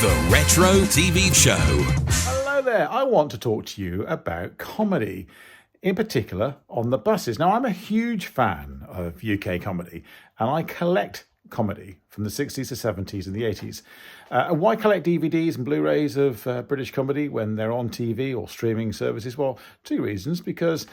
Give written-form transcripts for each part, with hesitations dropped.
The Retro TV Show. Hello there. I want to talk to you about comedy, in particular on the buses. Now, I'm a huge fan of UK comedy, and I collect comedy from the 60s, the 70s and the 80s. Why collect DVDs and Blu-rays of British comedy when they're on TV or streaming services? Well, two reasons. Because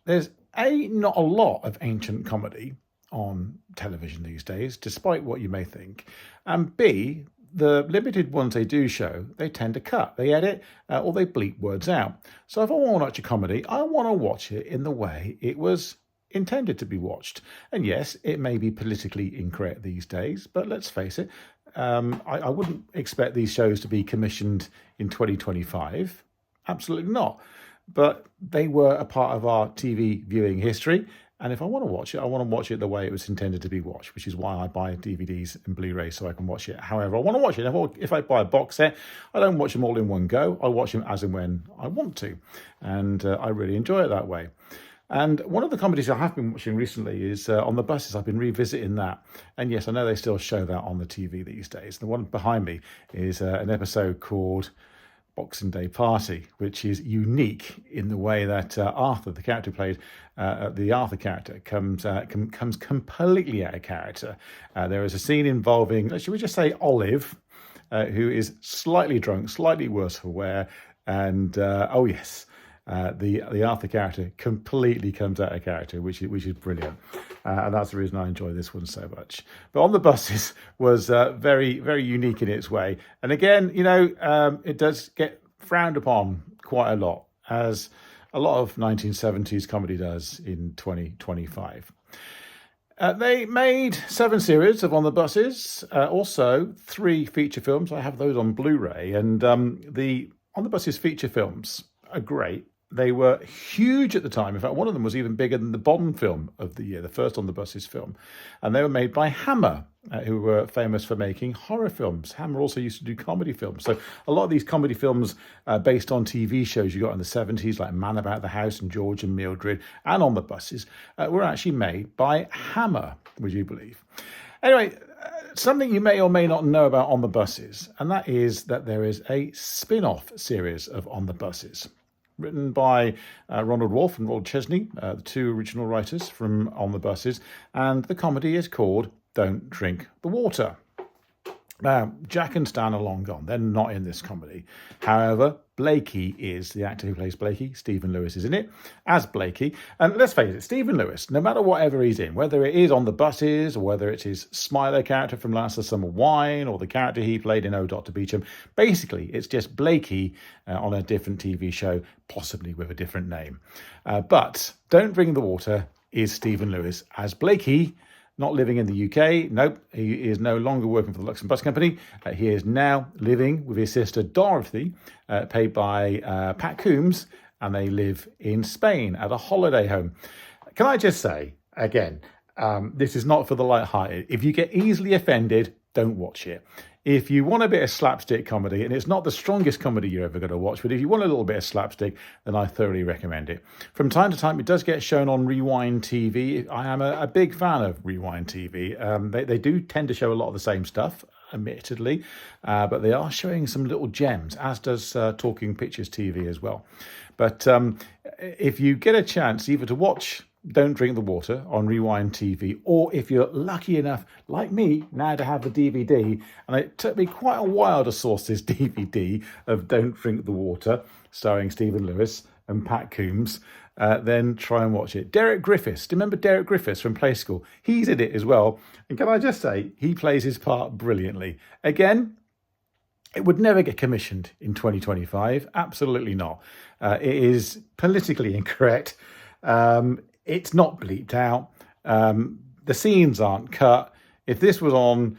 there's not a lot of ancient comedy on television these days, despite what you may think. And B, the limited ones they do show, they tend to cut, they edit, or they bleep words out. So if I want to watch a comedy, I want to watch it in the way it was intended to be watched. And yes, it may be politically incorrect these days, but let's face it, I wouldn't expect these shows to be commissioned in 2025. Absolutely not. But they were a part of our TV viewing history. And if I want to watch it, I want to watch it the way it was intended to be watched, which is why I buy DVDs and Blu-rays so I can watch it however I want to watch it. If I buy a box set, I don't watch them all in one go. I watch them as and when I want to. And I really enjoy it that way. And one of the comedies I have been watching recently is On the Buses. I've been revisiting that. And yes, I know they still show that on the TV these days. The one behind me is an episode called Boxing Day Party, which is unique in the way that Arthur, the character played, the Arthur character, comes completely out of character. There is a scene involving, should we just say, Olive, who is slightly drunk, slightly worse for wear, and the Arthur character completely comes out of character, which is brilliant. And that's the reason I enjoy this one so much. But On the Buses was very, very unique in its way. And again, it does get frowned upon quite a lot, as a lot of 1970s comedy does in 2025. They made 7 series of On the Buses, also 3 feature films. I have those on Blu-ray. And the On the Buses feature films are great. They were huge at the time. In fact, one of them was even bigger than the Bond film of the year, the first On the Buses film. And they were made by Hammer, who were famous for making horror films. Hammer also used to do comedy films. So a lot of these comedy films based on TV shows you got in the 70s, like Man About the House and George and Mildred, and On the Buses, were actually made by Hammer, would you believe? Anyway, something you may or may not know about On the Buses, and that is that there is a spin-off series of On the Buses, written by Ronald Wolfe and Roald Chesney, the 2 original writers from On the Buses, and the comedy is called Don't Drink the Water. Now, Jack and Stan are long gone. They're not in this comedy. However, Blakey is the actor who plays Blakey. Stephen Lewis is in it as Blakey. And let's face it, Stephen Lewis, no matter whatever he's in, whether it is On the Buses or whether it's his Smiler character from Last of Summer Wine or the character he played in Oh, Dr. Beecham, basically it's just Blakey on a different TV show, possibly with a different name. But Don't Drink the Water is Stephen Lewis as Blakey, not living in the UK. Nope, he is no longer working for the Luxon Bus Company. He is now living with his sister Dorothy, played by Pat Coombs, and they live in Spain at a holiday home. Can I just say, again, this is not for the light-hearted. If you get easily offended, don't watch it. If you want a bit of slapstick comedy, and it's not the strongest comedy you're ever going to watch, but if you want a little bit of slapstick, then I thoroughly recommend it. From time to time, it does get shown on Rewind TV. I am a big fan of Rewind TV. They do tend to show a lot of the same stuff, admittedly, but they are showing some little gems, as does Talking Pictures TV as well. But if you get a chance either to watch Don't Drink the Water on Rewind TV, or if you're lucky enough, like me, now to have the DVD, and it took me quite a while to source this DVD of Don't Drink the Water, starring Stephen Lewis and Pat Coombs, then try and watch it. Derek Griffiths, do you remember Derek Griffiths from Play School? He's in it as well, and can I just say, he plays his part brilliantly. Again, it would never get commissioned in 2025, absolutely not. It is politically incorrect. It's not bleeped out. The scenes aren't cut. If this was on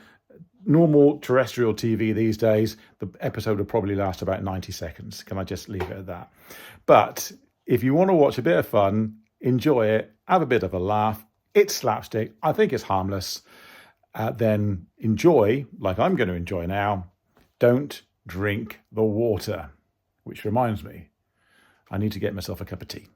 normal terrestrial TV these days, the episode would probably last about 90 seconds. Can I just leave it at that? But if you want to watch a bit of fun, enjoy it, have a bit of a laugh, it's slapstick, I think it's harmless, then enjoy, like I'm going to enjoy now, Don't Drink the Water. Which reminds me, I need to get myself a cup of tea.